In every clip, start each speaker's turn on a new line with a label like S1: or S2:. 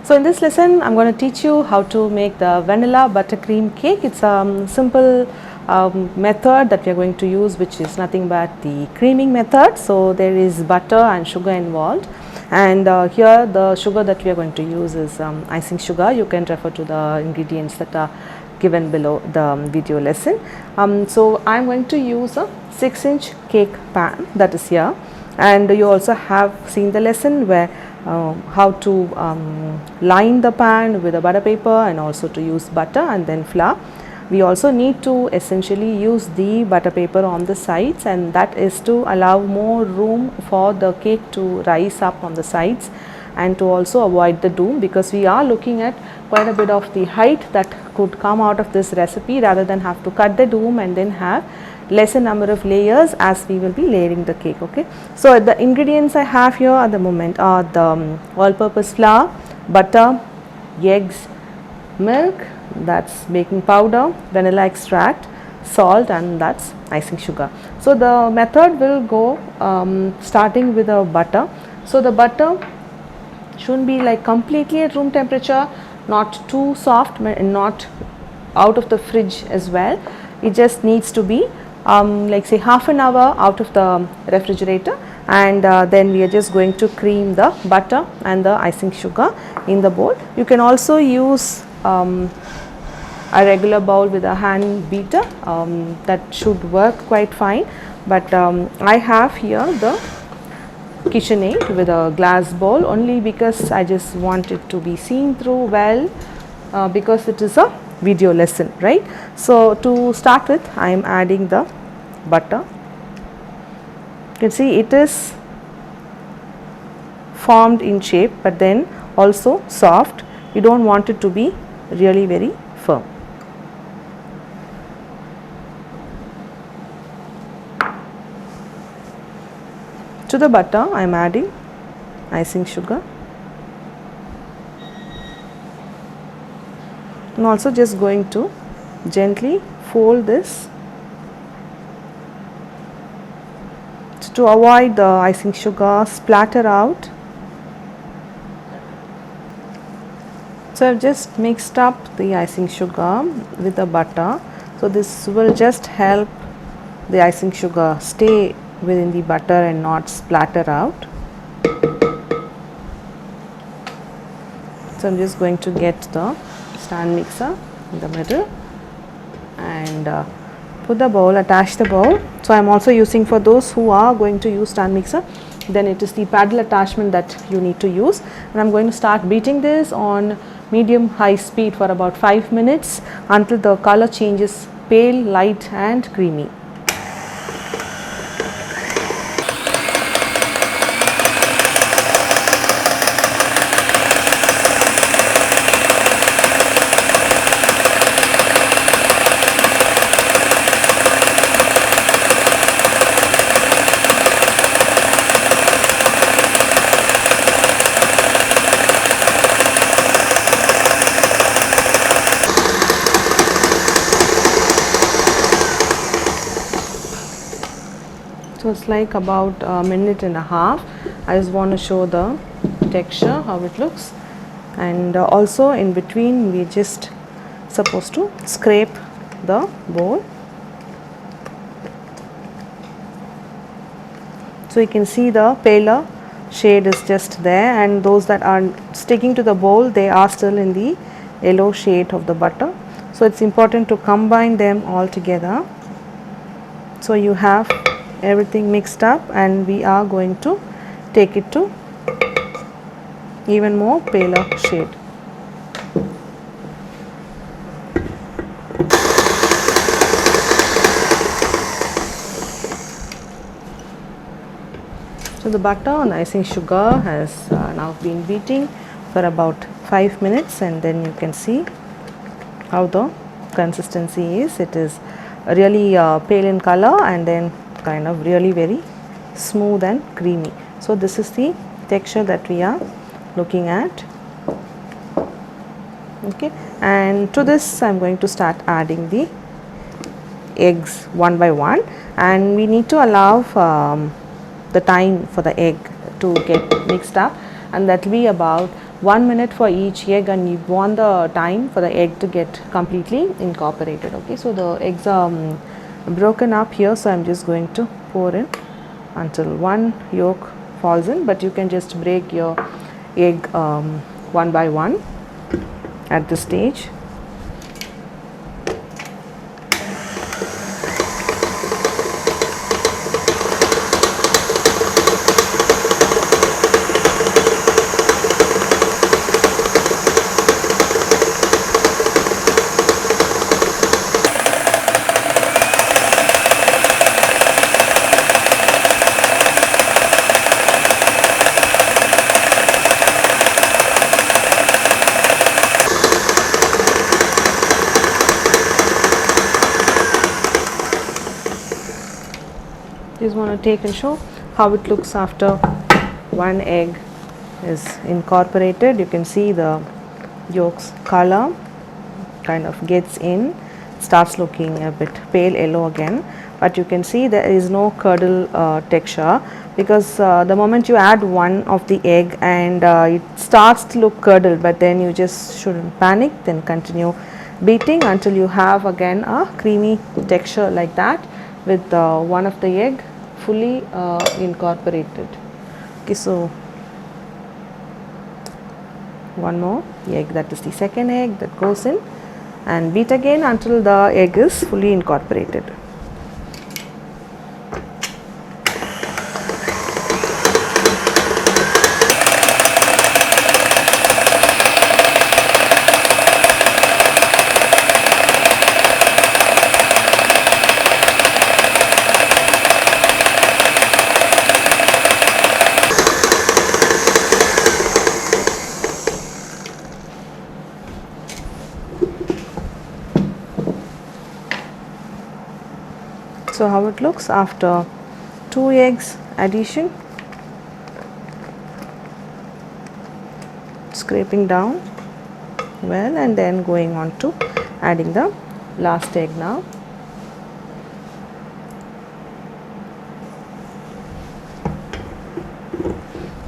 S1: So in this lesson I'm going to teach you how to make the vanilla buttercream cake. It's a simple method that we are going to use, which is nothing but the creaming method. So there is butter and sugar involved, and here the sugar that we are going to use is icing sugar. You can refer to the ingredients that are given below the video lesson. So I am going to use a 6-inch cake pan that is here, and you also have seen the lesson where how to line the pan with a butter paper, and also to use butter and then flour. We also need to essentially use the butter paper on the sides, and that is to allow more room for the cake to rise up on the sides, and to also avoid the doom, because we are looking at quite a bit of the height that could come out of this recipe, rather than have to cut the doom and then have lesser number of layers as we will be layering the cake. Okay, so the ingredients I have here at the moment are the all-purpose flour, butter, eggs, milk, that's baking powder, vanilla extract, salt, and that's icing sugar. So the method will go starting with the butter. So the butter shouldn't be like completely at room temperature, not too soft, not out of the fridge as well. It just needs to be like say half an hour out of the refrigerator, and then we are just going to cream the butter and the icing sugar in the bowl. You can also use a regular bowl with a hand beater, that should work quite fine, but I have here the KitchenAid with a glass bowl, only because I just want it to be seen through well, because it is a video lesson, right? So to start with, I am adding the butter. You can see it is formed in shape, but then also soft. You don't want it to be really very firm. To the butter I am adding icing sugar, and also just going to gently fold this to avoid the icing sugar splatter out. So I have just mixed up the icing sugar with the butter, so this will just help the icing sugar stay within the butter and not splatter out. So I am just going to get the stand mixer in the middle and put the bowl, attach the bowl. So I am also using, for those who are going to use stand mixer, then it is the paddle attachment that you need to use, and I am going to start beating this on medium high speed for about 5 minutes until the color changes pale, light and creamy. So it's like about a minute and a half. I just want to show the texture, how it looks, and also in between we just supposed to scrape the bowl. So you can see the paler shade is just there, and those that are sticking to the bowl, they are still in the yellow shade of the butter. So it's important to combine them all together. So you have everything mixed up, and we are going to take it to even more paler shade. So the butter and icing sugar has now been beating for about 5 minutes, and then you can see how the consistency is. It is really pale in color, and then kind of really very smooth and creamy. So this is the texture that we are looking at. Okay, and to this I am going to start adding the eggs one by one, and we need to allow the time for the egg to get mixed up, and that will be about 1 minute for each egg, and you want the time for the egg to get completely incorporated. Okay, so the eggs are broken up here, so I'm just going to pour in until one yolk falls in, but you can just break your egg one by one at this stage. Just want to take and show how it looks after one egg is incorporated. You can see the yolk's color kind of gets in, starts looking a bit pale yellow again, but you can see there is no curdle texture, because the moment you add one of the egg and it starts to look curdled, but then you just shouldn't panic, then continue beating until you have again a creamy texture like that, with one of the egg fully incorporated. Okay, so one more egg, that is the second egg that goes in, and beat again until the egg is fully incorporated. So how it looks after 2 eggs addition. Scraping down well, and then going on to adding the last egg now.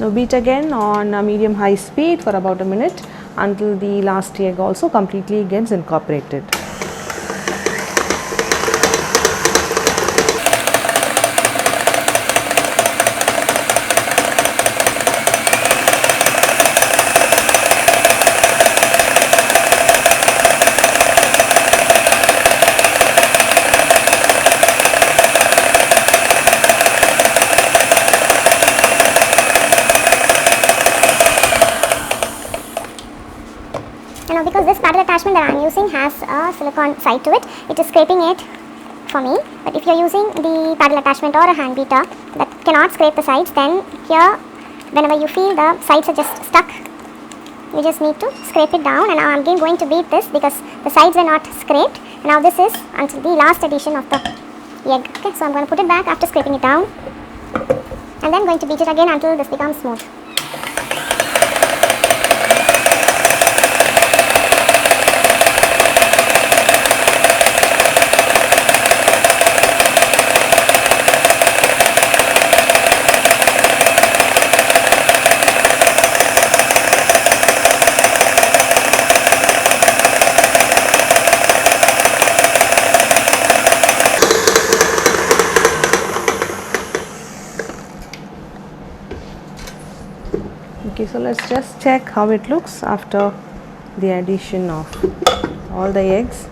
S1: Now beat again on a medium high speed for about a minute until the last egg also completely gets incorporated.
S2: Now because this paddle attachment that I am using has a silicone side to it, it is scraping it for me. But if you are using the paddle attachment or a hand beater that cannot scrape the sides, then here whenever you feel the sides are just stuck, you just need to scrape it down. And now I am again going to beat this because the sides are not scraped. And now this is until the last addition of the egg. Okay, so I am going to put it back after scraping it down, and then going to beat it again until this becomes smooth.
S1: Okay, so let's just check how it looks after the addition of all the eggs.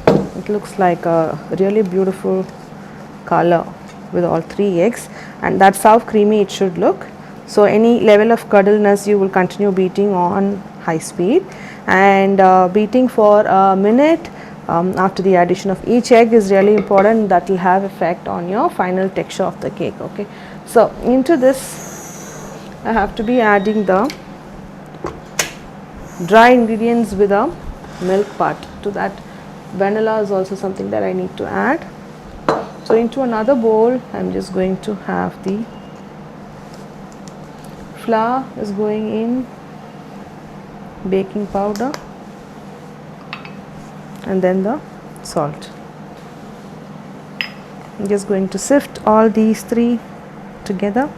S1: It looks like a really beautiful color with all 3 eggs, and that's how creamy it should look. So any level of curdleness you will continue beating on high speed, and beating for a minute after the addition of each egg is really important. That will have effect on your final texture of the cake. Okay, so into this I have to be adding the dry ingredients with a milk part. To that, vanilla is also something that I need to add. So into another bowl I am just going to have the flour is going in, baking powder, and then the salt. I'm just going to sift all these 3 together.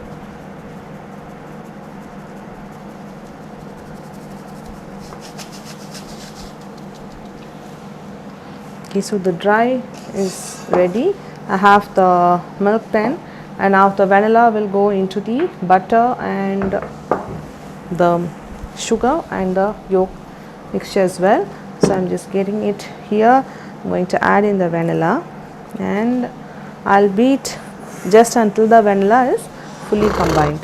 S1: Okay, so the dry is ready. I have the milk then, and now the vanilla will go into the butter and the sugar and the yolk mixture as well. So I'm just getting it here. I'm going to add in the vanilla and I'll beat just until the vanilla is fully combined.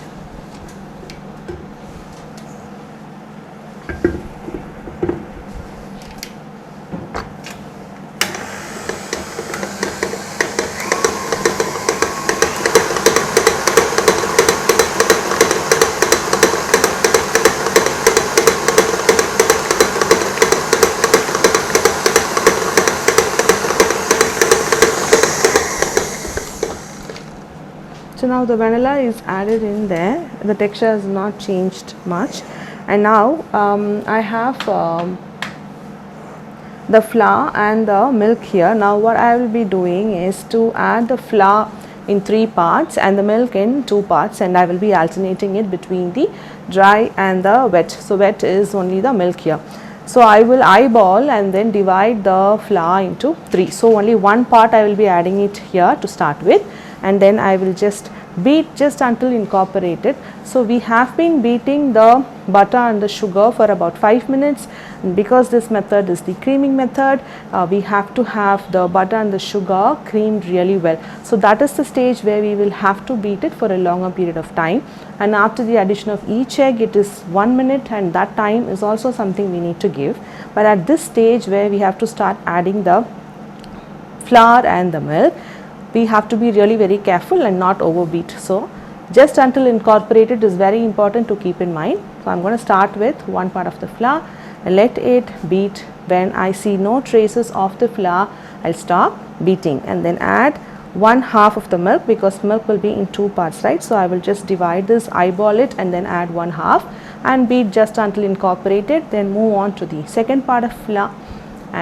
S1: So now the vanilla is added in there, the texture has not changed much, and now I have the flour and the milk here. Now what I will be doing is to add the flour in 3 parts and the milk in 2 parts, and I will be alternating it between the dry and the wet. So wet is only the milk here. So I will eyeball and then divide the flour into 3. So only 1 part I will be adding it here to start with, and then I will just beat just until incorporated. So we have been beating the butter and the sugar for about 5 minutes. Because this method is the creaming method, we have to have the butter and the sugar creamed really well. So that is the stage where we will have to beat it for a longer period of time, and after the addition of each egg it is 1 minute, and that time is also something we need to give. But at this stage where we have to start adding the flour and the milk, we have to be really very careful and not overbeat. So just until incorporated is very important to keep in mind. So I'm going to start with 1 part of the flour and let it beat. When I see no traces of the flour, I'll stop beating and then add 1/2 of the milk, because milk will be in 2 parts, right? So I will just divide this, eyeball it, and then add 1/2 and beat just until incorporated. Then move on to the second part of flour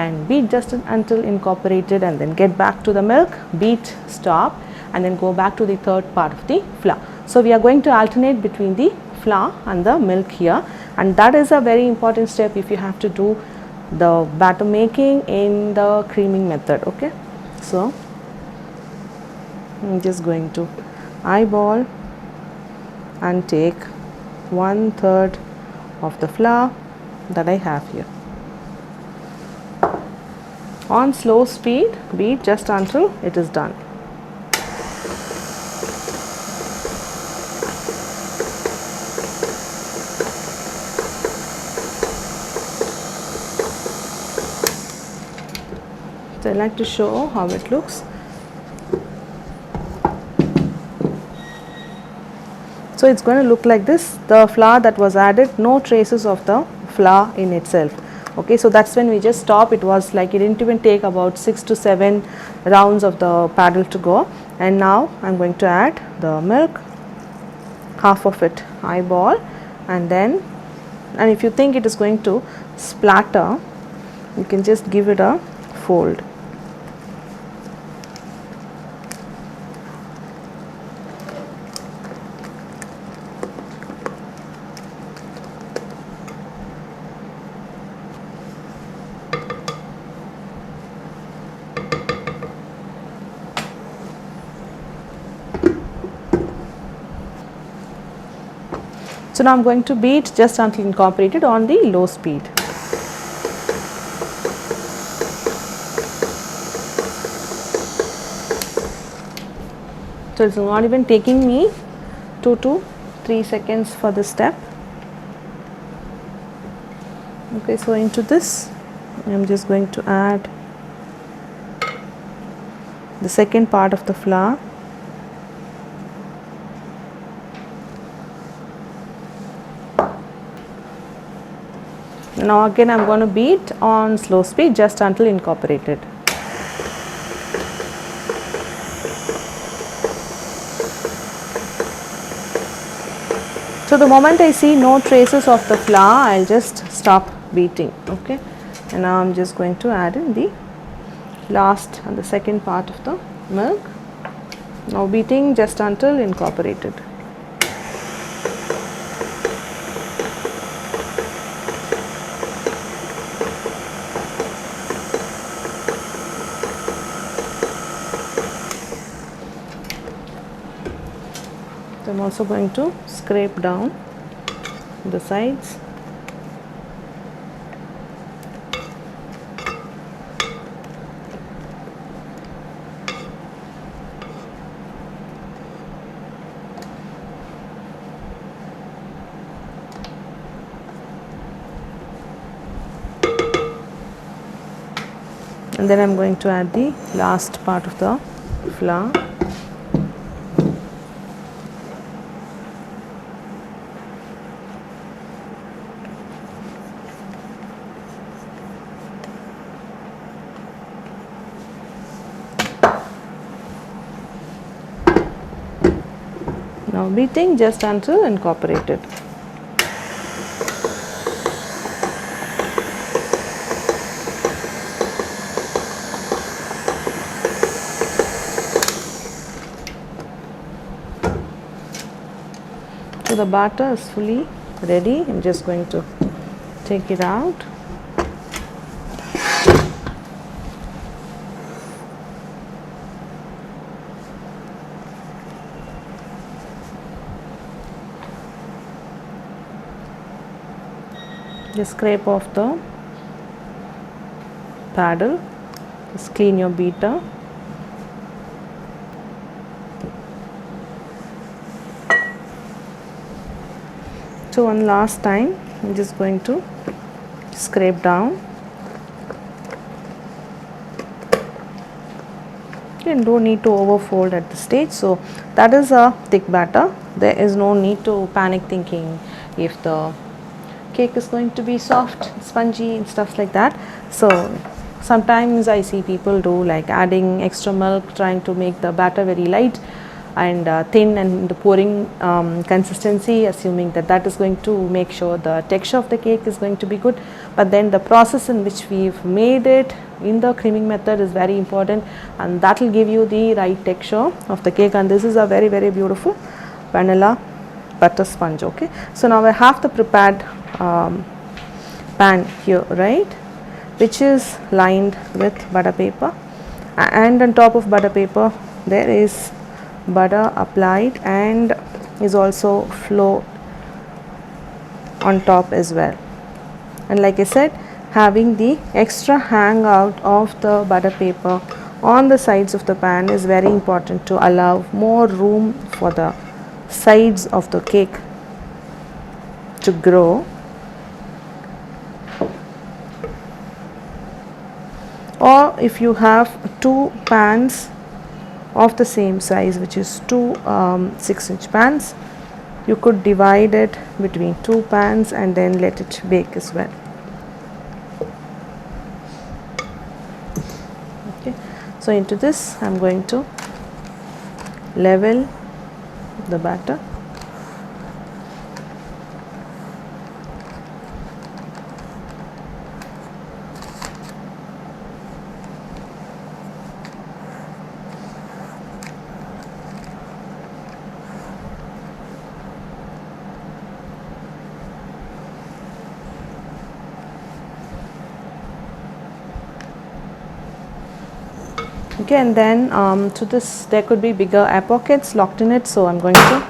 S1: and beat just until incorporated, and then get back to the milk, beat, stop, and then go back to the third part of the flour. So we are going to alternate between the flour and the milk here, and that is a very important step if you have to do the batter making in the creaming method. Okay, so I'm just going to eyeball and take 1/3 of the flour that I have here. On slow speed, beat just until it is done. So I like to show how it looks. So it's going to look like this. The flour that was added, no traces of the flour in itself. Okay, so that's when we just stop. It was like it didn't even take about 6 to 7 rounds of the paddle to go. And now I'm going to add the milk, half of it eyeball, and if you think it is going to splatter, you can just give it a fold. So now I'm going to beat just until incorporated on the low speed. So it's not even taking me 2 to 3 seconds for this step. Okay, so into this I'm just going to add the second part of the flour. Now again I'm going to beat on slow speed just until incorporated. So the moment I see no traces of the flour, I'll just stop beating. Okay, and now I'm just going to add in the last and the second part of the milk. Now beating just until incorporated. So I'm also going to scrape down the sides. And then I'm going to add the last part of the flour. Now beating just until incorporated. So the batter is fully ready. I'm just going to take it out. Just scrape off the paddle. Just clean your beater. So one last time, I'm just going to scrape down. You don't need to overfold at this stage. So that is a thick batter. There is no need to panic thinking if the cake is going to be soft, spongy and stuff like that. So sometimes I see people do like adding extra milk, trying to make the batter very light and thin, and the pouring consistency, assuming that that is going to make sure the texture of the cake is going to be good. But then the process in which we've made it in the creaming method is very important, and that will give you the right texture of the cake. And this is a very, very beautiful vanilla butter sponge. Okay, so now I have the prepared pan here, right, which is lined with butter paper, and on top of butter paper there is butter applied and is also flowed on top as well. And like I said, having the extra hangout of the butter paper on the sides of the pan is very important to allow more room for the sides of the cake to grow. Or if you have two pans of the same size, which is two 6-inch pans, you could divide it between two pans and then let it bake as well. Okay, so into this I'm going to level the batter. Okay, and then to this there could be bigger air pockets locked in it, so I'm going to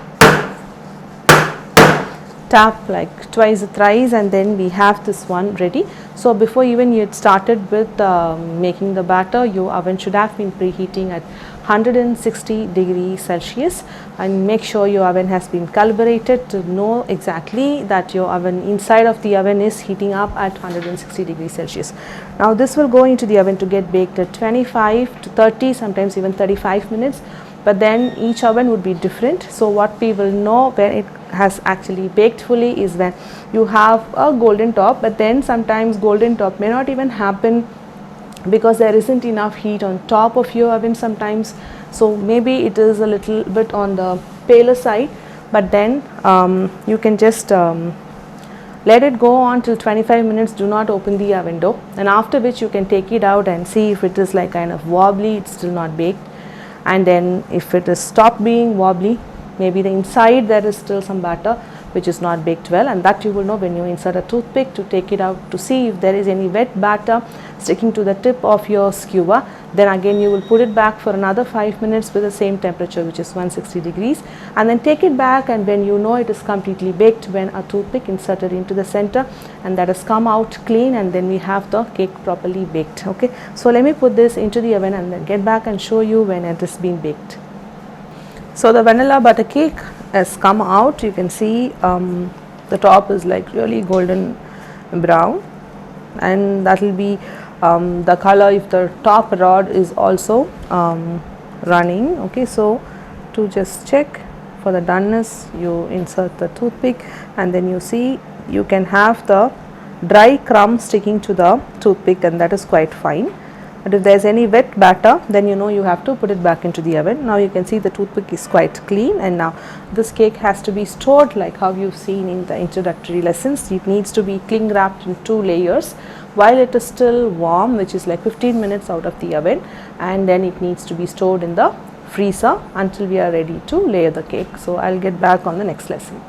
S1: tap like twice or thrice, and then we have this one ready. So before even you had started with making the batter, your oven should have been preheating at 160 degrees Celsius, and make sure your oven has been calibrated to know exactly that your oven, inside of the oven, is heating up at 160 degrees Celsius. Now this will go into the oven to get baked at 25 to 30, sometimes even 35 minutes, but then each oven would be different. So what we will know when it has actually baked fully is when you have a golden top, but then sometimes golden top may not even happen because there isn't enough heat on top of your oven sometimes. So maybe it is a little bit on the paler side, but then you can just let it go on till 25 minutes. Do not open the oven door, and after which you can take it out and see if it is like kind of wobbly, it's still not baked. And then if it is stopped being wobbly, maybe the inside there is still some batter, which is not baked well, and that you will know when you insert a toothpick to take it out to see if there is any wet batter sticking to the tip of your skewer. Then again you will put it back for another 5 minutes with the same temperature, which is 160 degrees, and then take it back, and when you know it is completely baked, when a toothpick inserted into the center and that has come out clean, and then we have the cake properly baked. Okay, so let me put this into the oven and then get back and show you when it has been baked. So the vanilla butter cake has come out. You can see the top is like really golden brown, and that will be the color if the top rod is also running. Okay, so to just check for the doneness, you insert the toothpick, and then you see you can have the dry crumb sticking to the toothpick, and that is quite fine. But if there is any wet batter, then you know you have to put it back into the oven. Now you can see the toothpick is quite clean, and now this cake has to be stored like how you've seen in the introductory lessons. It needs to be cling wrapped in 2 layers while it is still warm, which is like 15 minutes out of the oven, and then it needs to be stored in the freezer until we are ready to layer the cake. So I'll get back on the next lesson.